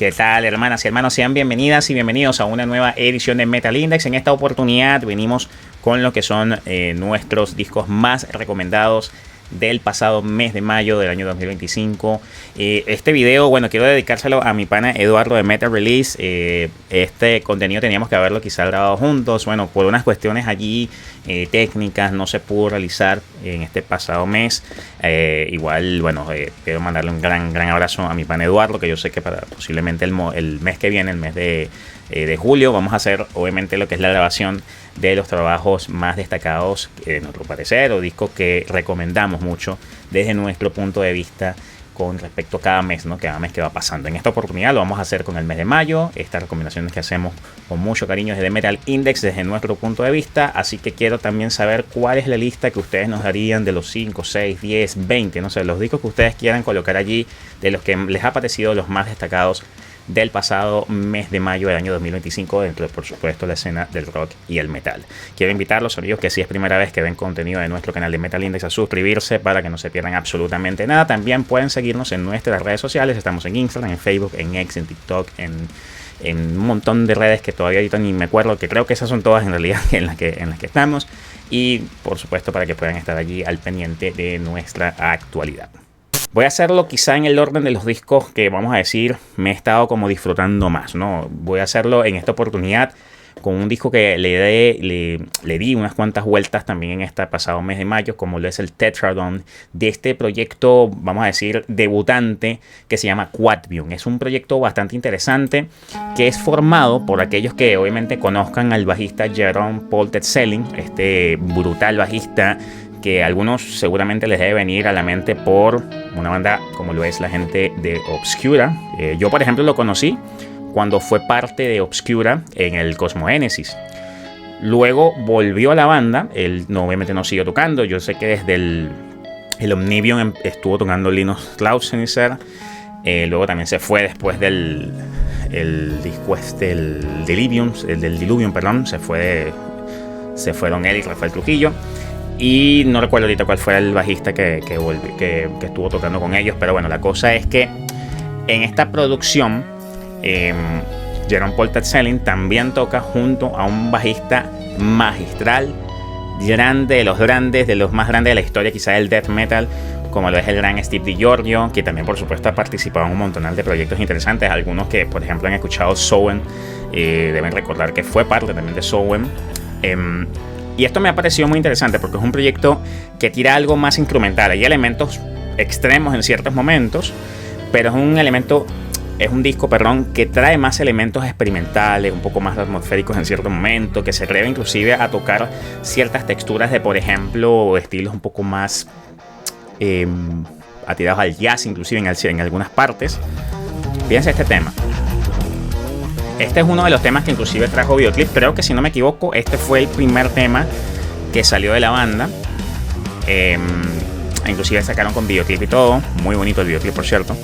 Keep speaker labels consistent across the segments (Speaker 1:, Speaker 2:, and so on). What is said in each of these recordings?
Speaker 1: ¿Qué tal, hermanas y hermanos? Sean bienvenidas y bienvenidos a una nueva edición de Metal Index. En esta oportunidad venimos con lo que son nuestros discos más recomendados del pasado mes de mayo del año 2025. Este video, bueno, quiero dedicárselo a mi pana Eduardo de Metal Release. Este contenido teníamos que haberlo quizá grabado juntos. Bueno, por unas cuestiones allí técnicas no se pudo realizar en este pasado mes. Igual, bueno, quiero mandarle un gran abrazo a mi pana Eduardo, que yo sé que para posiblemente el mes que viene, el mes de julio, vamos a hacer obviamente lo que es la grabación de los trabajos más destacados, en nuestro parecer, o discos que recomendamos mucho desde nuestro punto de vista con respecto a cada mes, ¿no? Cada mes que va pasando. En esta oportunidad lo vamos a hacer con el mes de mayo, estas recomendaciones que hacemos con mucho cariño desde Metal Index, desde nuestro punto de vista. Así que quiero también saber cuál es la lista que ustedes nos darían de los 5, 6, 10, 20, no sé, los discos que ustedes quieran colocar allí, de los que les ha parecido los más destacados del pasado mes de mayo del año 2025, dentro de, por supuesto, la escena del rock y el metal. Quiero invitarlos, amigos, que si es primera vez que ven contenido de nuestro canal de Metal Index, a suscribirse para que no se pierdan absolutamente nada. También pueden seguirnos en nuestras redes sociales. Estamos en Instagram, en Facebook, en X, en TikTok, en un montón de redes que todavía ahorita ni me acuerdo, que creo que esas son todas en realidad en las que estamos. Y, por supuesto, para que puedan estar allí al pendiente de nuestra actualidad. Voy a hacerlo quizá en el orden de los discos que, vamos a decir, me he estado como disfrutando más, ¿no? Voy a hacerlo en esta oportunidad con un disco que le di unas cuantas vueltas también en este pasado mes de mayo, como lo es el Tetradon, de este proyecto, vamos a decir, debutante, que se llama Quadvium. Es un proyecto bastante interesante que es formado por aquellos que obviamente conozcan al bajista Jerome Paul Tetzelin, este brutal bajista que a algunos seguramente les debe venir a la mente por una banda como lo es la gente de Obscura. Yo, por ejemplo, lo conocí cuando fue parte de Obscura en el Cosmogenesis. Luego volvió a la banda. Él obviamente no siguió tocando. Yo sé que desde el Omnibion estuvo tocando Linus Clausenitzer. Luego también se fue después del disco el del Diluvium, perdón. Se fue Don Eric Rafael Trujillo. Y no recuerdo ahorita cuál fue el bajista que estuvo tocando con ellos. Pero bueno, la cosa es que en esta producción Jerome Paul Tetzelin también toca junto a un bajista magistral, grande, de los grandes, de los más grandes de la historia quizá del death metal, como lo es el gran Steve DiGiorgio, que también por supuesto ha participado en un montón de proyectos interesantes. Algunos que por ejemplo han escuchado Sowen deben recordar que fue parte también de Sowen. Y esto me ha parecido muy interesante porque es un proyecto que tira algo más instrumental. Hay elementos extremos en ciertos momentos, pero es un disco, que trae más elementos experimentales, un poco más atmosféricos en cierto momento, que se atreve inclusive a tocar ciertas texturas de, por ejemplo, estilos un poco más atirados al jazz, inclusive en algunas partes. Fíjense este tema. Este es uno de los temas que inclusive trajo videoclip. Creo que, si no me equivoco, este fue el primer tema que salió de la banda. Inclusive sacaron con videoclip y todo. Muy bonito el videoclip, por cierto.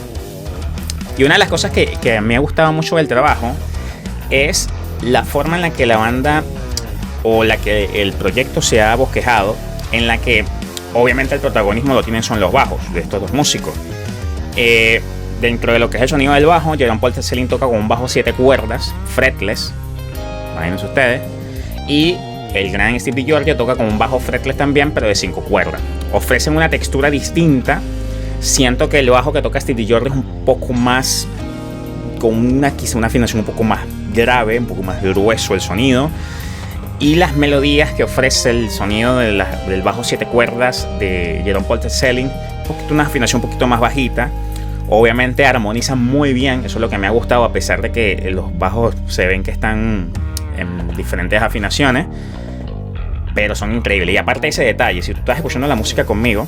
Speaker 1: Y una de las cosas que me ha gustado mucho del trabajo es la forma en la que la banda o la que el proyecto se ha bosquejado, en la que obviamente el protagonismo lo tienen son los bajos de estos dos músicos. Dentro de lo que es el sonido del bajo, Jerome Paul Tetzelin toca con un bajo 7 cuerdas, fretless, imagínense ustedes, y el gran Steve DiGiorgio toca con un bajo fretless también, pero de 5 cuerdas. Ofrecen una textura distinta. Siento que el bajo que toca Steve DiGiorgio es un poco más, con quizá una afinación un poco más grave, un poco más grueso el sonido. Y las melodías que ofrece el sonido del bajo 7 cuerdas de Jerome Paul Tetzelin, una afinación un poquito más bajita. Obviamente armonizan muy bien, eso es lo que me ha gustado, a pesar de que los bajos se ven que están en diferentes afinaciones, pero son increíbles. Y aparte de ese detalle, si tú estás escuchando la música conmigo,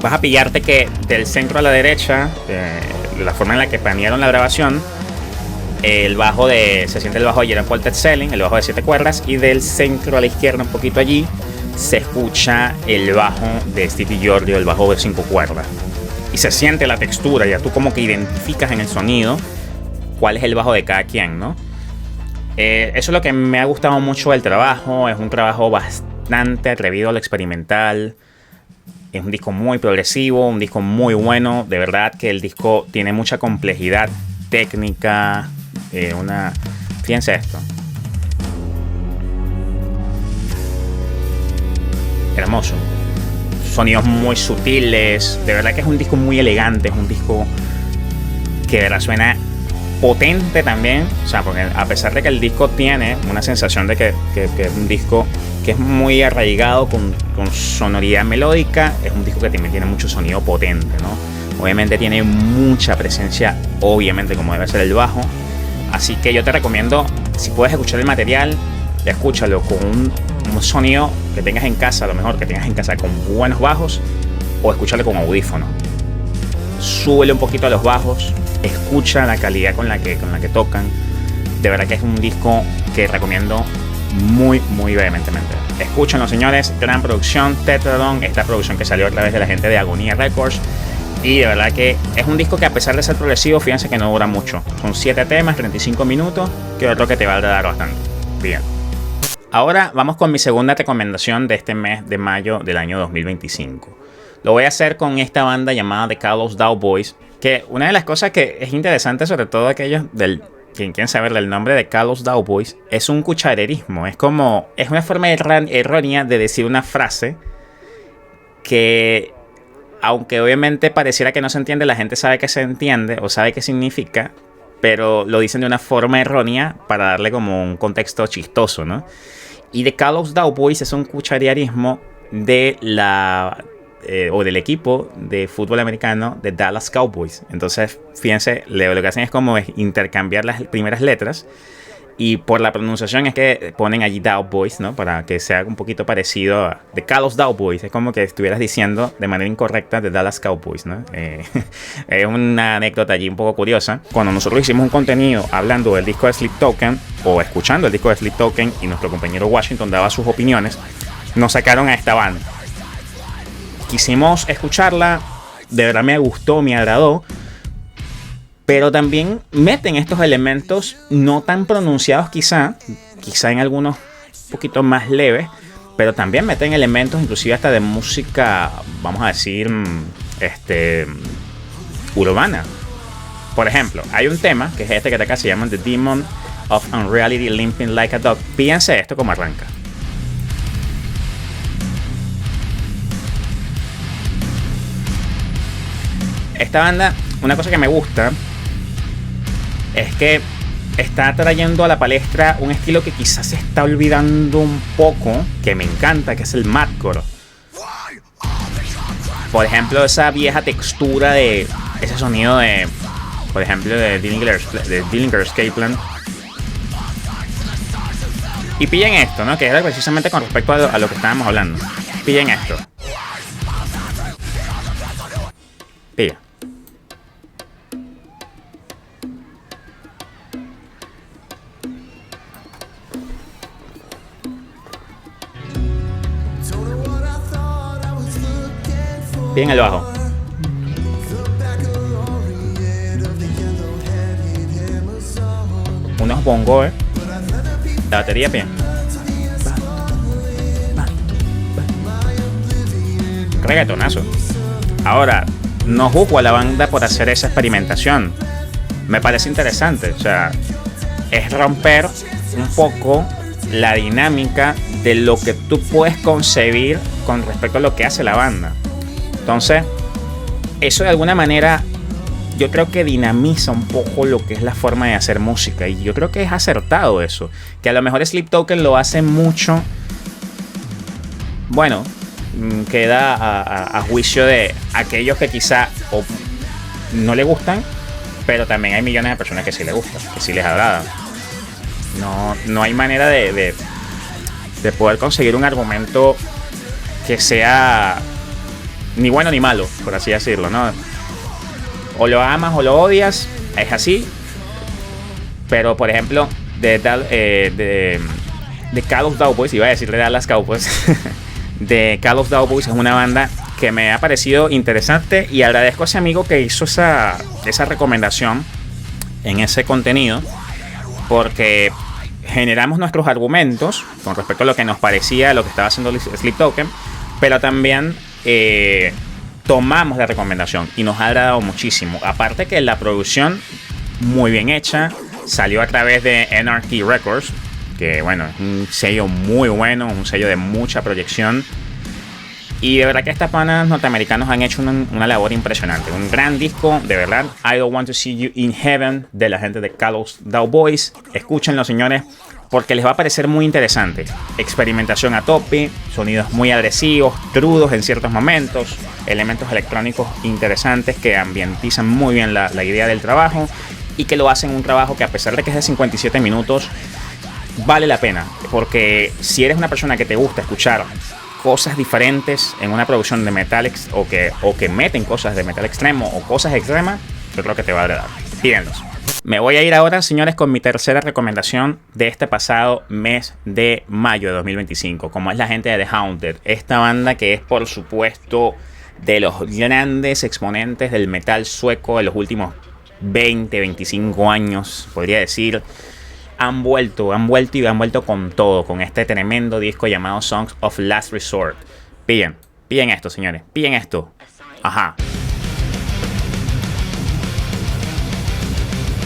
Speaker 1: vas a pillarte que del centro a la derecha, la forma en la que planearon la grabación, se siente el bajo de Jerome Paul Tetzelin, el bajo de 7 cuerdas, y del centro a la izquierda, un poquito allí, se escucha el bajo de Steve DiGiorgio, el bajo de 5 cuerdas. Y se siente la textura, ya tú como que identificas en el sonido cuál es el bajo de cada quien, ¿no? Eso es lo que me ha gustado mucho del trabajo. Es un trabajo bastante atrevido al experimental. Es un disco muy progresivo, un disco muy bueno. De verdad que el disco tiene mucha complejidad técnica. Fíjense esto. Hermoso. Sonidos muy sutiles. De verdad que es un disco muy elegante. Es un disco que de verdad suena potente también. O sea, porque a pesar de que el disco tiene una sensación de que es un disco que es muy arraigado con sonoridad melódica, es un disco que también tiene mucho sonido potente, ¿no? Obviamente tiene mucha presencia, obviamente, como debe ser el bajo. Así que yo te recomiendo, si puedes escuchar el material, escúchalo con un sonido que tengas en casa, a lo mejor que tengas en casa con buenos bajos, o escúchalo con audífono. Súbele un poquito a los bajos, escucha la calidad con la que tocan. De verdad que es un disco que recomiendo muy vehementemente. Escúchenlo, señores. Gran producción, Tetradon, esta producción que salió a través de la gente de Agonía Records. Y de verdad que es un disco que, a pesar de ser progresivo, fíjense que no dura mucho. Son 7 temas, 35 minutos, que otro que te va a dar bastante. Bien. Ahora vamos con mi segunda recomendación de este mes de mayo del año 2025. Lo voy a hacer con esta banda llamada The Carlos Dow Boys, que una de las cosas que es interesante, sobre todo aquellos quien quieren saber del nombre de Carlos Dow Boys, es un cucharerismo. Es una forma errónea de decir una frase que, aunque obviamente pareciera que no se entiende, la gente sabe que se entiende o sabe qué significa, pero lo dicen de una forma errónea para darle como un contexto chistoso, ¿no? Y The Carlos Dow Boys es un cucharerismo de del equipo de fútbol americano de Dallas Cowboys. Entonces, fíjense, lo que hacen es como intercambiar las primeras letras, y por la pronunciación es que ponen allí Dow Boys, ¿no? Para que sea un poquito parecido a The Carlos Dow Boys. Es como que estuvieras diciendo de manera incorrecta de Dallas Cowboys, ¿no? Es una anécdota allí un poco curiosa. Cuando nosotros hicimos un contenido hablando del disco de Sleep Token, o escuchando el disco de Sleep Token, y nuestro compañero Washington daba sus opiniones, nos sacaron a esta banda. Quisimos escucharla, de verdad me gustó, me agradó, pero también meten estos elementos no tan pronunciados quizá en algunos un poquito más leves, pero también meten elementos inclusive hasta de música, vamos a decir, urbana. Por ejemplo, hay un tema que es este que acá se llama The Demon of Unreality Limping Like a Dog. Fíjense esto como arranca. Esta banda, una cosa que me gusta es que está trayendo a la palestra un estilo que quizás se está olvidando un poco, que me encanta, que es el madcore. Por ejemplo, esa vieja textura de ese sonido de, por ejemplo, de Dillinger Escape Plan. Y pillen esto, ¿no? Que era precisamente con respecto a lo que estábamos hablando. Pillen esto. Pilla. Bien el bajo. Unos bongos, la batería bien. Reggaetonazo. Ahora, no juzgo a la banda por hacer esa experimentación. Me parece interesante. O sea, es romper un poco la dinámica de lo que tú puedes concebir con respecto a lo que hace la banda. Entonces, eso de alguna manera yo creo que dinamiza un poco lo que es la forma de hacer música, y yo creo que es acertado eso. Que a lo mejor Sleep Token lo hace mucho, bueno, queda a juicio de aquellos que quizá no le gustan, pero también hay millones de personas que sí les gustan, que sí les agrada. No hay manera de poder conseguir un argumento que sea ni bueno ni malo, por así decirlo, ¿no? O lo amas o lo odias, es así. Pero, por ejemplo, de Carlos Dow Boys, iba a decir de Dallas Cowboys, de Carlos Dow Boys es una banda que me ha parecido interesante, y agradezco a ese amigo que hizo esa recomendación en ese contenido, porque generamos nuestros argumentos con respecto a lo que nos parecía, lo que estaba haciendo Sleep Token, pero también tomamos la recomendación y nos ha agradado muchísimo. Aparte que la producción muy bien hecha, salió a través de NRT Records, que bueno, es un sello muy bueno, un sello de mucha proyección. Y de verdad que estas panas norteamericanos han hecho una labor impresionante. Un gran disco, de verdad. I Don't Want to See You in Heaven, de la gente de Callous Dow Boys. Escúchenlo, señores, porque les va a parecer muy interesante. Experimentación a tope, sonidos muy agresivos, crudos en ciertos momentos, elementos electrónicos interesantes que ambientizan muy bien la idea del trabajo y que lo hacen un trabajo que, a pesar de que es de 57 minutos, vale la pena. Porque si eres una persona que te gusta escuchar cosas diferentes en una producción de metal o que meten cosas de metal extremo o cosas extremas, yo creo que te va a agradar. Tírenlos. Me voy a ir ahora, señores, con mi tercera recomendación de este pasado mes de mayo de 2025, como es la gente de The Haunted, esta banda que es, por supuesto, de los grandes exponentes del metal sueco de los últimos 20, 25 años, podría decir. Han vuelto con todo, con este tremendo disco llamado Songs of Last Resort. Pillen esto, señores, pillen esto. Ajá.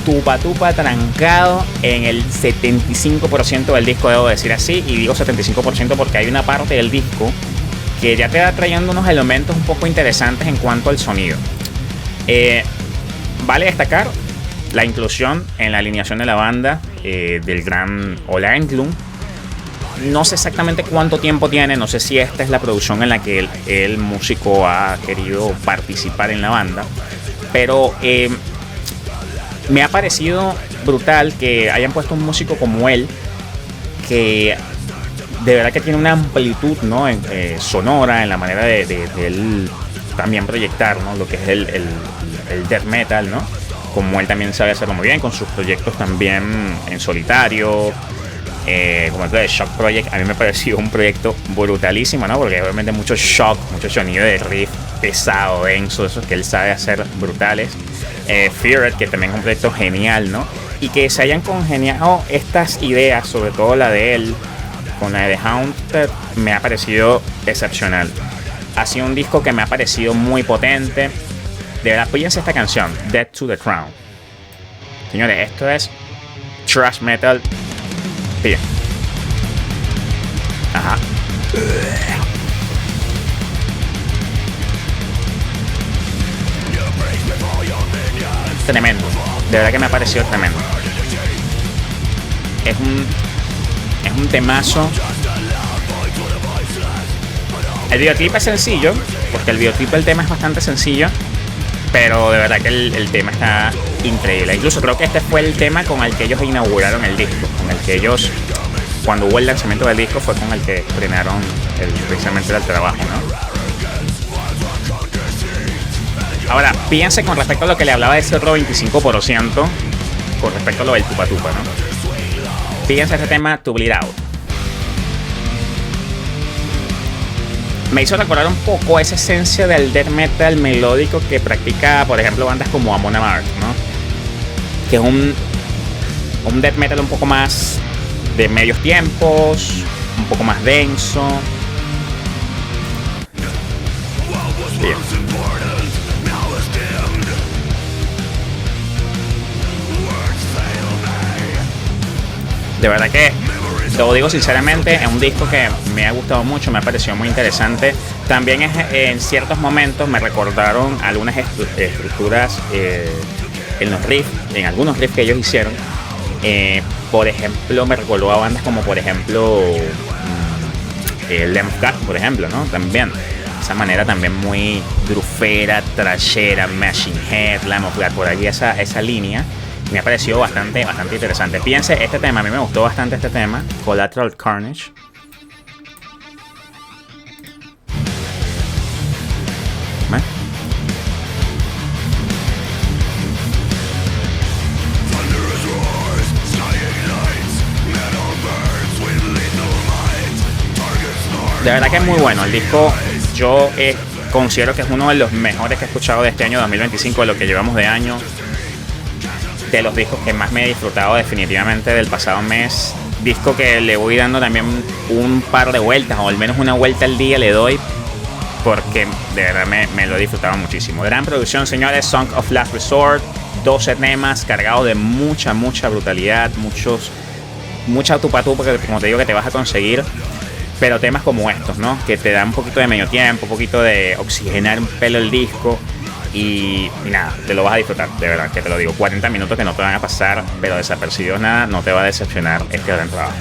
Speaker 1: Tupa trancado en el 75% del disco, debo decir así. Y digo 75% porque hay una parte del disco que ya te va trayendo unos elementos un poco interesantes en cuanto al sonido. Vale destacar la inclusión en la alineación de la banda del gran Ola Englund. No sé exactamente cuánto tiempo tiene, no sé si esta es la producción en la que el músico ha querido participar en la banda, pero me ha parecido brutal que hayan puesto un músico como él, que de verdad que tiene una amplitud, ¿no? Sonora en la manera de él también proyectar, ¿no? Lo que es el death metal, ¿no? Como él también sabe hacerlo muy bien con sus proyectos también en solitario, como el de Shock Project. A mí me pareció un proyecto brutalísimo, ¿no? Porque obviamente mucho shock, mucho sonido de riff pesado, denso, esos que él sabe hacer brutales. Feared, que también es un proyecto genial, ¿no? Y que se hayan congeniado estas ideas, sobre todo la de él con la de The Haunted, me ha parecido excepcional. Ha sido un disco que me ha parecido muy potente. De verdad, fíjense esta canción, Dead to the Crown. Señores, esto es thrash metal. Bien. Ajá. Tremendo. De verdad que me ha parecido tremendo. Es un temazo. El videoclip es sencillo, porque el videoclip del tema es bastante sencillo, pero de verdad que el tema está increíble. Incluso creo que este fue el tema con el que ellos inauguraron el disco, con el que ellos, cuando hubo el lanzamiento del disco, fue con el que estrenaron precisamente el trabajo, ¿no? Ahora, fíjense con respecto a lo que le hablaba de ese otro 25%, con respecto a lo del tupa, ¿no? Fíjense este tema, To Bleed Out. Me hizo recordar un poco esa esencia del death metal melódico que practica, por ejemplo, bandas como Amon Amarth, ¿no? Que es un death metal un poco más de medios tiempos, un poco más denso. Bien. De verdad que, lo digo sinceramente, es un disco que me ha gustado mucho, me ha parecido muy interesante. También en ciertos momentos me recordaron algunas estructuras en los riffs, en algunos riffs que ellos hicieron. Por ejemplo, me recordó a bandas como, por ejemplo, Lamb of God, por ejemplo, ¿no? También, esa manera también muy grufera, trashera, Machine Head, Lamb of God, por allí esa línea. Me ha parecido bastante interesante. Fíjense, este tema, a mí me gustó bastante este tema, Collateral Carnage. ¿Ven? De verdad que es muy bueno el disco. Yo considero que es uno de los mejores que he escuchado de este año 2025, de lo que llevamos de año. De los discos que más me he disfrutado definitivamente del pasado mes. Disco que le voy dando también un par de vueltas, o al menos una vuelta al día le doy, porque de verdad me lo he disfrutado muchísimo. Gran producción, señores. Song of Last Resort, 12 temas cargados de mucha brutalidad, mucha tupatupa que, como te digo, que te vas a conseguir. Pero temas como estos, ¿no? Que te dan un poquito de medio tiempo, un poquito de oxigenar un pelo el disco. Y nada, te lo vas a disfrutar, de verdad, que te lo digo. 40 minutos que no te van a pasar, pero desapercibidos nada, no te va a decepcionar este gran trabajo.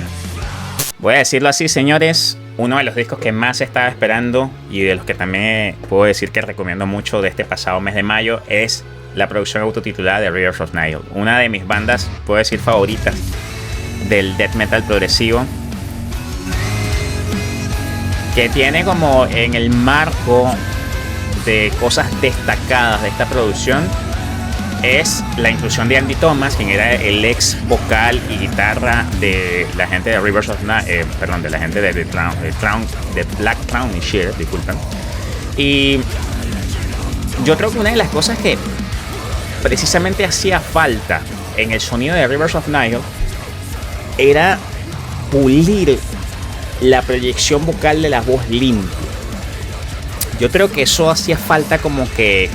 Speaker 1: Voy a decirlo así, señores, uno de los discos que más estaba esperando y de los que también puedo decir que recomiendo mucho de este pasado mes de mayo es la producción autotitulada de Rivers of Nihil. Una de mis bandas, puedo decir, favoritas del death metal progresivo, que tiene como en el marco de cosas destacadas de esta producción es la inclusión de Andy Thomas, quien era el ex vocal y guitarra de la gente de Rivers of perdón, de la gente de Black Crown Initiative, disculpen. Y yo creo que una de las cosas que precisamente hacía falta en el sonido de Rivers of Nihil era pulir la proyección vocal de la voz limpia. Yo creo que eso hacía falta, como que,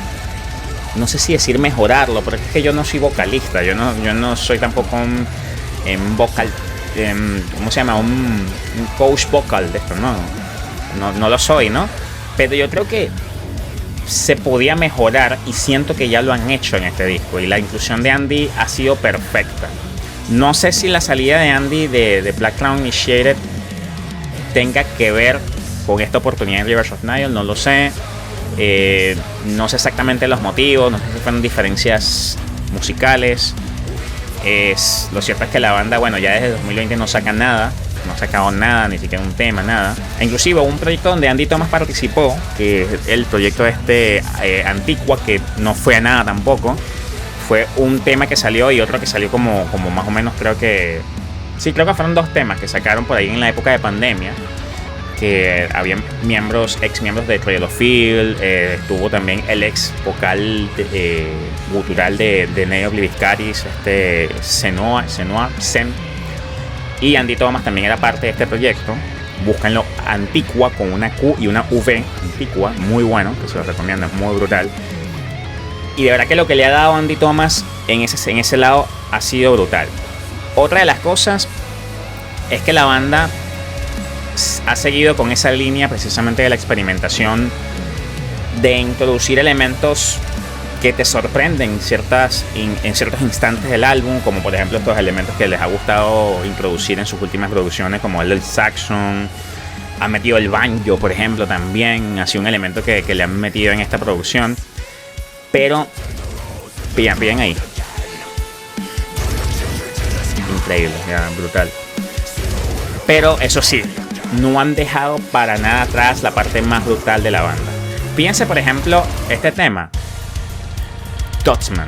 Speaker 1: no sé si decir mejorarlo, porque es que yo no soy vocalista, yo no soy tampoco un vocal, ¿cómo se llama? Un coach vocal de esto, no lo soy, ¿no? Pero yo creo que se podía mejorar y siento que ya lo han hecho en este disco, y la inclusión de Andy ha sido perfecta. No sé si la salida de Andy de Black Crown Initiated tenga que ver con esta oportunidad en Rivers of Nihil, no lo sé. No sé exactamente los motivos, no sé si fueron diferencias musicales. Lo cierto es que la banda, bueno, ya desde 2020 no saca nada, no ha sacado nada, ni siquiera un tema, nada. E inclusive hubo un proyecto donde Andy Thomas participó, que es el proyecto Antigua, que no fue a nada tampoco. Fue un tema que salió y otro que salió como más o menos, creo que fueron 2 temas que sacaron por ahí en la época de pandemia, que había ex miembros de Trail of Field. Estuvo también el ex vocal gutural de Neo Obliviscaris, Sen, y Andy Thomas también era parte de este proyecto. Búsquenlo, Antigua con una Q y una V, Antigua, muy bueno, que se lo recomiendo, es muy brutal. Y de verdad que lo que le ha dado Andy Thomas en ese lado ha sido brutal. Otra de las cosas es que la banda ha seguido con esa línea precisamente de la experimentación, de introducir elementos que te sorprenden en ciertos instantes del álbum, como por ejemplo estos elementos que les ha gustado introducir en sus últimas producciones, como el del saxon. Ha metido el banjo, por ejemplo, también ha sido un elemento que le han metido en esta producción. Pero pillan ahí, increíble, ya, brutal. Pero eso sí, no han dejado para nada atrás la parte más brutal de la banda. Fíjense, por ejemplo, este tema, Dotsman.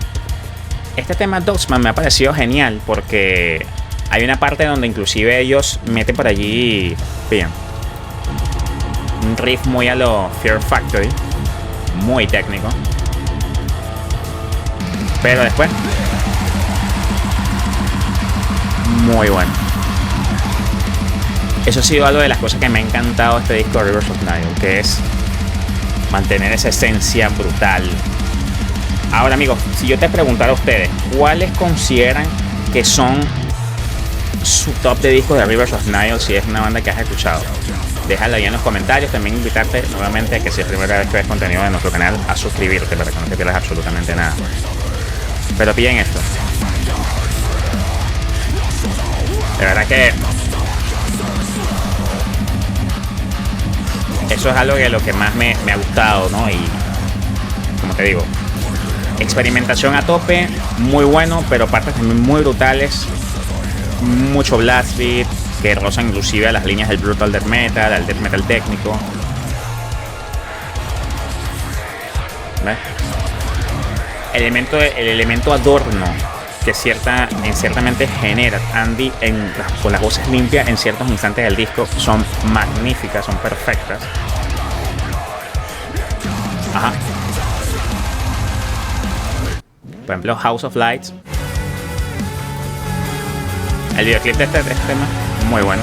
Speaker 1: Este tema Dotsman me ha parecido genial porque hay una parte donde inclusive ellos meten por allí, fíjense, un riff muy a lo Fear Factory, muy técnico. Pero después, muy bueno. Eso ha sido algo de las cosas que me ha encantado este disco de Rivers of Nihil, que es mantener esa esencia brutal. Ahora, amigos, si yo te preguntara a ustedes, ¿cuáles consideran que son su top de discos de Rivers of Nihil, si es una banda que has escuchado? Déjalo ahí en los comentarios. También invitarte nuevamente a que, si es la primera vez que ves contenido de nuestro canal, a suscribirte para que no te pierdas absolutamente nada. Pero pillen esto. De verdad que eso es algo de lo que más me ha gustado, ¿no? Y como te digo, experimentación a tope, muy bueno, pero partes también muy brutales. Mucho blast beat que rozan inclusive a las líneas del brutal death metal, al death metal técnico. ¿Ves? El elemento adorno que ciertamente genera Andy con las voces limpias en ciertos instantes del disco son magníficas, son perfectas. Ajá. Por ejemplo, House of Lights. El videoclip de este tema, muy bueno.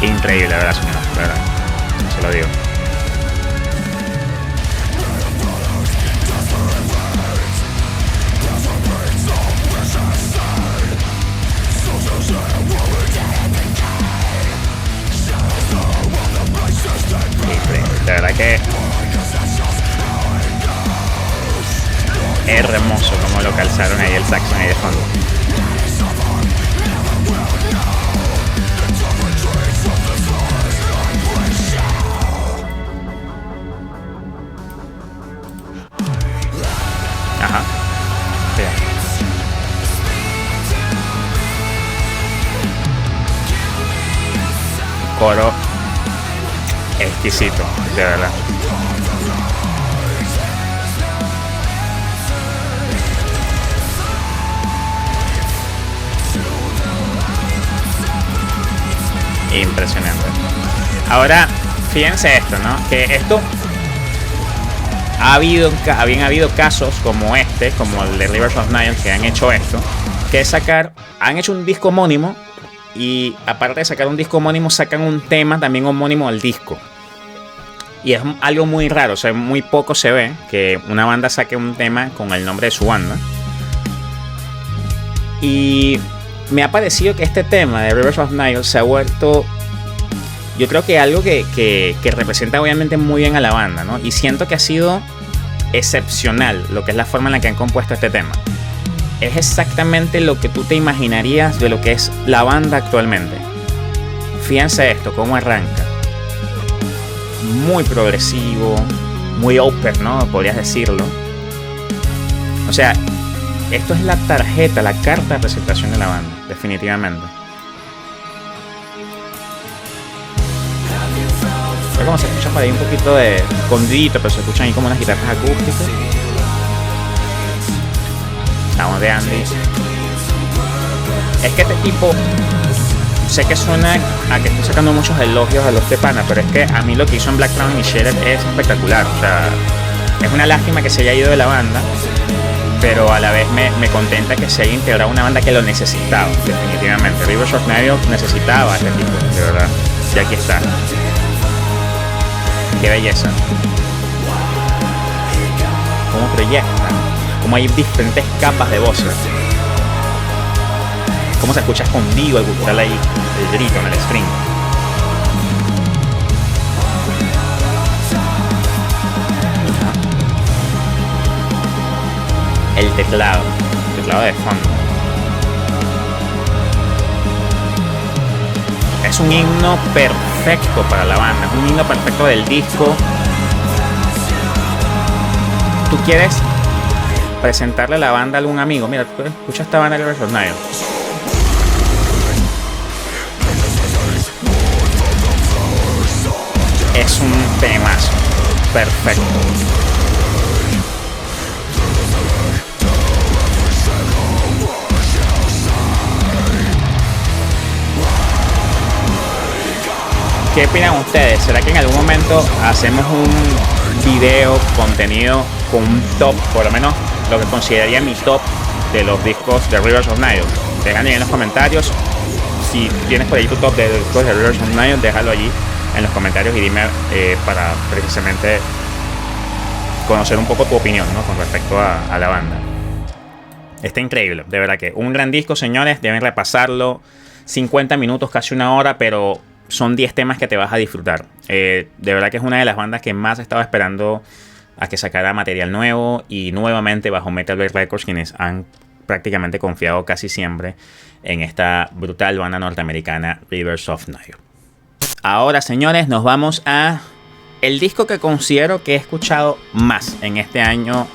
Speaker 1: Increíble, la verdad, señor. La verdad. Se lo digo. De verdad que es hermoso como lo calzaron ahí el saxon ahí de fondo. Ajá. Bien. Coro exquisito, de verdad. Impresionante. Ahora, fíjense esto, ¿no? Que esto habían habido casos como este, como el de Rivers of Nile, que han hecho esto, que es han hecho un disco homónimo. Y aparte de sacar un disco homónimo, sacan un tema también homónimo al disco. Y es algo muy raro, o sea, muy poco se ve que una banda saque un tema con el nombre de su banda. Y me ha parecido que este tema de Rivers of Nile se ha vuelto, yo creo que algo que representa obviamente muy bien a la banda, ¿no? Y siento que ha sido excepcional lo que es la forma en la que han compuesto este tema. Es exactamente lo que tú te imaginarías de lo que es la banda actualmente. Fíjense esto, cómo arranca. Muy progresivo, muy open, ¿no? Podrías decirlo. O sea, esto es la tarjeta, la carta de presentación de la banda, definitivamente. Pero como se escucha por ahí un poquito de escondidito, pero se escuchan ahí como unas guitarras acústicas. Estamos de Andy. Es que este tipo, sé que suena a que estoy sacando muchos elogios a los de pana, pero es que a mí lo que hizo en Black Crown y Shattered es espectacular. O sea, es una lástima que se haya ido de la banda, pero a la vez me contenta que se haya integrado una banda que lo necesitaba, definitivamente. Rivers of Nile necesitaba a este tipo, de verdad. Y aquí está. Qué belleza. Cómo proyecta. Cómo hay diferentes capas de voces. Cómo se escucha escondido el gutural ahí, el grito en el string. El teclado de fondo. Es un himno perfecto para la banda, es un himno perfecto del disco. ¿Tú quieres presentarle a la banda a algún amigo? Mira, escucha esta banda de Rivers of Nile. Es un temazo perfecto. ¿Qué opinan ustedes? ¿Será que en algún momento hacemos un video, contenido con un top, por lo menos lo que consideraría mi top de los discos de Rivers of Nile? Déjalo ahí en los comentarios. Si tienes por ahí tu top de discos de Rivers of Nile, déjalo allí en los comentarios y dime para precisamente conocer un poco tu opinión, ¿no? Con respecto a la banda. Está increíble, de verdad que un gran disco, señores. Deben repasarlo. 50 minutos, casi una hora, pero son 10 temas que te vas a disfrutar. De verdad que es una de las bandas que más estaba esperando a que sacara material nuevo, y nuevamente bajo Metal Blade Records, quienes han prácticamente confiado casi siempre en esta brutal banda norteamericana Rivers of Nile. Ahora, señores, nos vamos a el disco que considero que he escuchado más en este año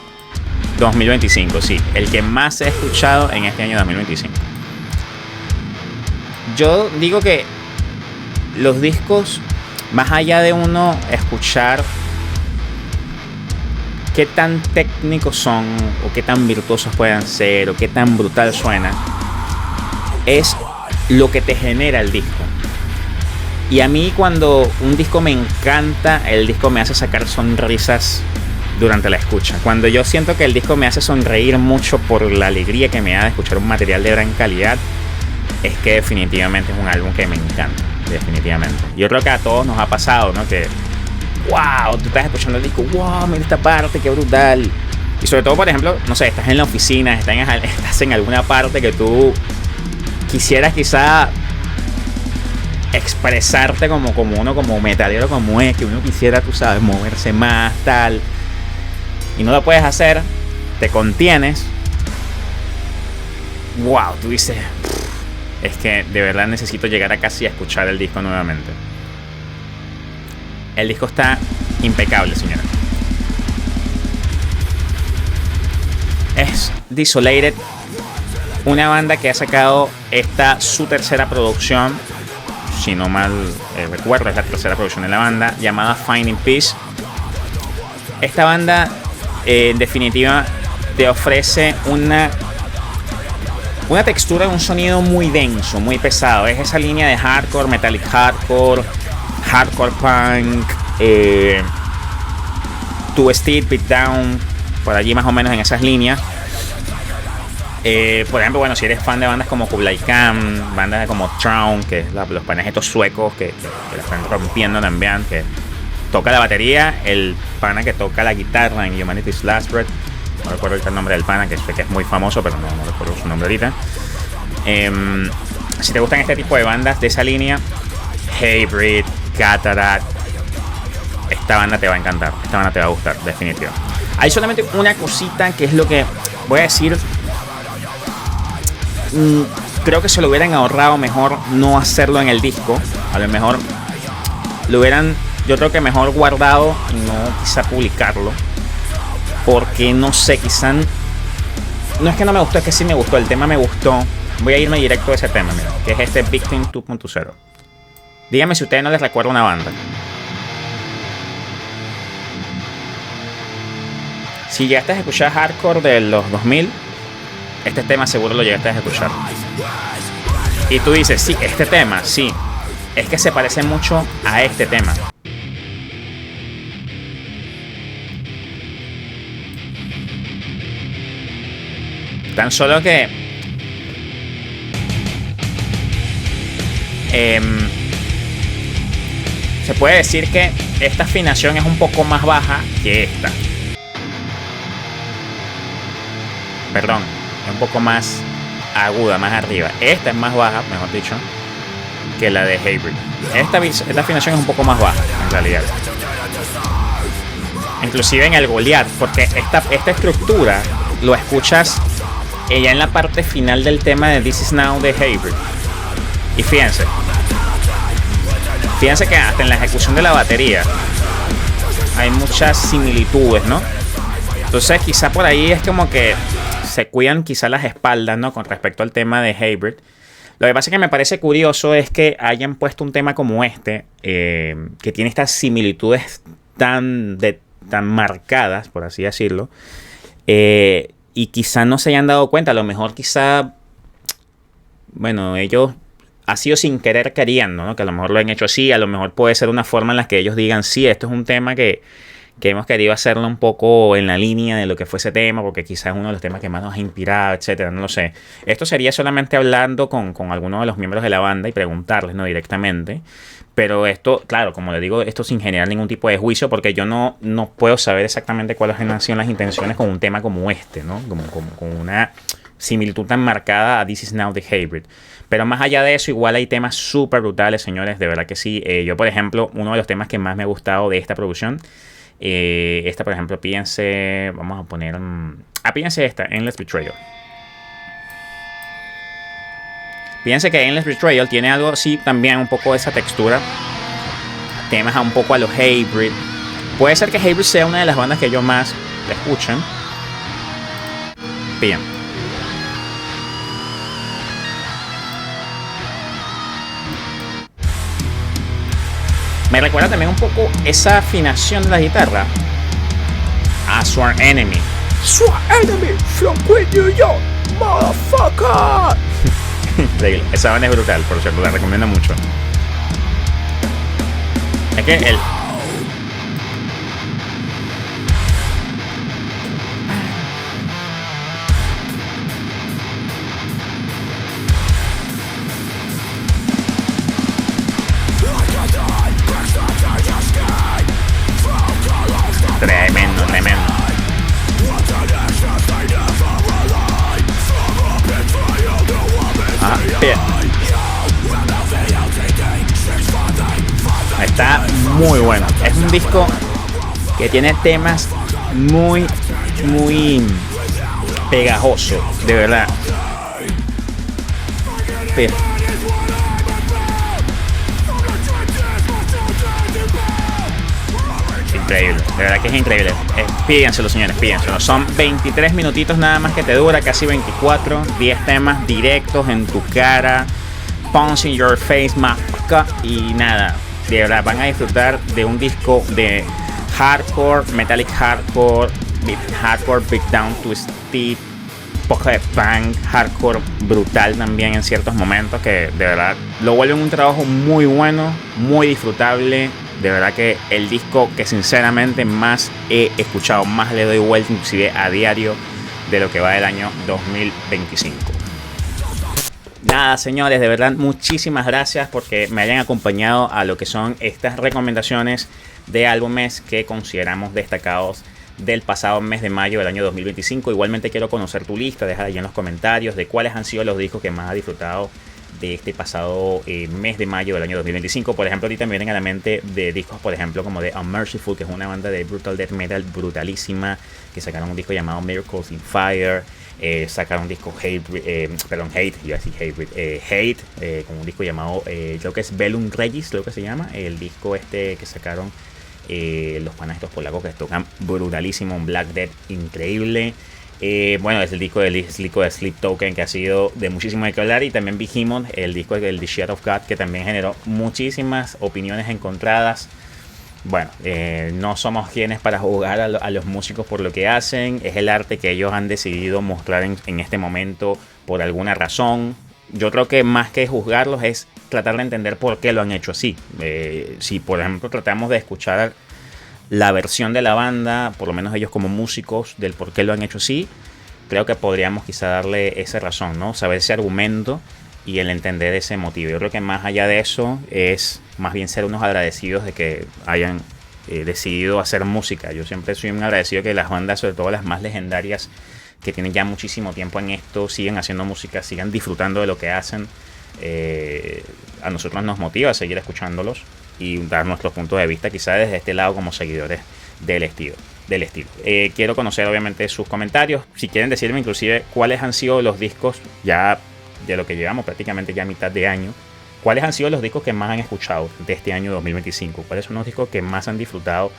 Speaker 1: 2025. Sí, el que más he escuchado en este año 2025. Yo digo que los discos, más allá de uno escuchar qué tan técnicos son, o qué tan virtuosos puedan ser, o qué tan brutal suena, es lo que te genera el disco. Y a mí, cuando un disco me encanta, el disco me hace sacar sonrisas durante la escucha. Cuando yo siento que el disco me hace sonreír mucho por la alegría que me da de escuchar un material de gran calidad, es que definitivamente es un álbum que me encanta. definitivamente. Yo creo que a todos nos ha pasado, ¿no? Que, wow, tú estás escuchando el disco, wow, mira esta parte, qué brutal. Y sobre todo, por ejemplo, no sé, estás en la oficina, estás en alguna parte que tú quisieras quizá expresarte como uno, como metalero como es, que uno quisiera, tú sabes, moverse más, tal. Y no lo puedes hacer, te contienes. Wow, tú dices, es que de verdad necesito llegar a casa y a escuchar el disco nuevamente. El disco está impecable, señora. Es Desolated, una banda que ha sacado su tercera producción, si no mal recuerdo, es la tercera producción de la banda, llamada Finding Peace. Esta banda, en definitiva, te ofrece una textura, un sonido muy denso, muy pesado. Es esa línea de hardcore, metallic hardcore, hardcore punk, Twisted, Beatdown, por allí más o menos en esas líneas. Por ejemplo, bueno, si eres fan de bandas como Kublai Khan, bandas como Traum, que es los panes estos suecos que la están rompiendo también, que toca la batería, el pana que toca la guitarra en Humanity's Last Breath, no recuerdo ahorita el nombre del pana, que es muy famoso, pero no recuerdo su nombre ahorita. Si te gustan este tipo de bandas de esa línea, Hatebreed, Cataract, esta banda te va a encantar, esta banda te va a gustar, definitivamente. Hay solamente una cosita que es lo que voy a decir. Creo que se lo hubieran ahorrado mejor no hacerlo en el disco. A lo mejor lo hubieran, yo creo que mejor guardado y no quizá publicarlo. Porque no sé, quizá no es que no me gustó, es que sí me gustó. El tema me gustó. Voy a irme directo a ese tema, mira, que es este Victim 2.0. Díganme si a ustedes no les recuerda una banda. Si llegaste a escuchar hardcore de los 2000, este tema seguro lo llegaste a escuchar. Y tú dices, sí, este tema, sí, es que se parece mucho a este tema. Tan solo que se puede decir que esta afinación es un poco más baja que esta. Perdón, es un poco más aguda, más arriba. Esta es más baja, mejor dicho, que la de Hatebreed. Esta afinación es un poco más baja, en realidad. Inclusive en el Goliath, porque esta estructura lo escuchas ya en la parte final del tema de This Is Now de Hatebreed. Y fíjense que hasta en la ejecución de la batería hay muchas similitudes, ¿no? Entonces quizá por ahí es como que se cuidan quizá las espaldas, ¿no? Con respecto al tema de Hatebreed. Lo que pasa que me parece curioso es que hayan puesto un tema como este, que tiene estas similitudes tan marcadas, por así decirlo, y quizá no se hayan dado cuenta. A lo mejor quizá, bueno, ellos ha sido sin querer queriendo, ¿no? Que a lo mejor lo han hecho así, a lo mejor puede ser una forma en la que ellos digan, sí, esto es un tema que hemos querido hacerlo un poco en la línea de lo que fue ese tema, porque quizás es uno de los temas que más nos ha inspirado, etcétera, no lo sé. Esto sería solamente hablando con algunos de los miembros de la banda y preguntarles, ¿no? Directamente. Pero esto, claro, como les digo, esto sin generar ningún tipo de juicio, porque yo no puedo saber exactamente cuáles han sido las intenciones con un tema como este, ¿no? Con una similitud tan marcada a This Is Now de Hatebreed. Pero más allá de eso, igual hay temas súper brutales, señores, de verdad que sí. Yo, por ejemplo, uno de los temas que más me ha gustado de esta producción, esta, por ejemplo, piense, vamos a poner, piense esta, Endless Betrayal. Piense que Endless Betrayal tiene algo así también, un poco de esa textura, temas un poco a los Hatebreed. Puede ser que Hatebreed sea una de las bandas que yo más escuchan. Bien. Me recuerda también un poco esa afinación de la guitarra a Sworn Enemy. Sworn Enemy from Queen New York, motherfucker. Increíble. Esa banda es brutal, por cierto, la recomiendo mucho. Es que el Está muy bueno. Es un disco que tiene temas muy pegajosos, de verdad. Pero increíble, de verdad que es increíble. Pídenselo, señores, pídenselo. Son 23 minutitos nada más que te dura, casi 24. 10 temas directos en tu cara. Punch in your face, motherfucker. Y nada, de verdad, van a disfrutar de un disco de hardcore, metallic hardcore, hardcore, big down to steep, poco de punk, hardcore brutal también en ciertos momentos, que de verdad lo vuelven un trabajo muy bueno, muy disfrutable. De verdad que el disco que sinceramente más he escuchado, más le doy vuelta inclusive a diario de lo que va del año 2025. Nada, señores, de verdad muchísimas gracias porque me hayan acompañado a lo que son estas recomendaciones de álbumes que consideramos destacados del pasado mes de mayo del año 2025. Igualmente quiero conocer tu lista, déjala ahí en los comentarios de cuáles han sido los discos que más has disfrutado de este pasado mes de mayo del año 2025. Por ejemplo, ahorita me vienen a la mente de discos, por ejemplo, como de Unmerciful, que es una banda de brutal death metal brutalísima, que sacaron un disco llamado Miracles in Fire. Sacaron un disco Hate, con un disco llamado, creo que es Velum Regis, creo que se llama, el disco este que sacaron los panas estos polacos que tocan brutalísimo, un Black Death increíble. Bueno, es el disco de Sleep Token, que ha sido de muchísimo de que hablar, y también Behemoth, el disco del The Shade of God, que también generó muchísimas opiniones encontradas. Bueno, no somos quienes para juzgar a los músicos por lo que hacen. Es el arte que ellos han decidido mostrar en este momento por alguna razón. Yo creo que más que juzgarlos es tratar de entender por qué lo han hecho así. Si por ejemplo tratamos de escuchar la versión de la banda, por lo menos ellos como músicos, del por qué lo han hecho así, creo que podríamos quizá darle esa razón, ¿no? Saber ese argumento y el entender ese motivo. Yo creo que más allá de eso es más bien ser unos agradecidos de que hayan decidido hacer música. Yo siempre soy un agradecido que las bandas, sobre todo las más legendarias, que tienen ya muchísimo tiempo en esto, sigan haciendo música, sigan disfrutando de lo que hacen. A nosotros nos motiva a seguir escuchándolos y dar nuestros puntos de vista quizá desde este lado como seguidores del estilo. Quiero conocer obviamente sus comentarios, si quieren decirme inclusive cuáles han sido los discos ya de lo que llevamos prácticamente ya a mitad de año, cuáles han sido los discos que más han escuchado de este año 2025, cuáles son los discos que más han disfrutado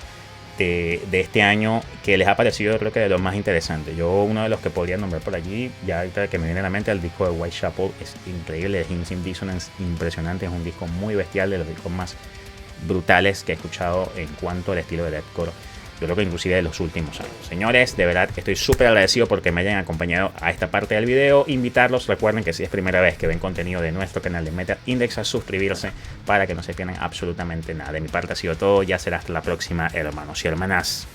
Speaker 1: de este año, que les ha parecido creo que de los más interesantes. Yo uno de los que podría nombrar por allí, ya ahorita que me viene a la mente, el disco de Whitechapel, es increíble, de Hymns in Dissonance, impresionante, es un disco muy bestial, de los discos más brutales que he escuchado en cuanto al estilo de deathcore, yo creo que inclusive de los últimos años. Señores, de verdad que estoy súper agradecido porque me hayan acompañado a esta parte del video. Invitarlos, recuerden que si es primera vez que ven contenido de nuestro canal de Metal Index, a suscribirse para que no se pierdan absolutamente nada. De mi parte ha sido todo, ya será hasta la próxima, hermanos y hermanas.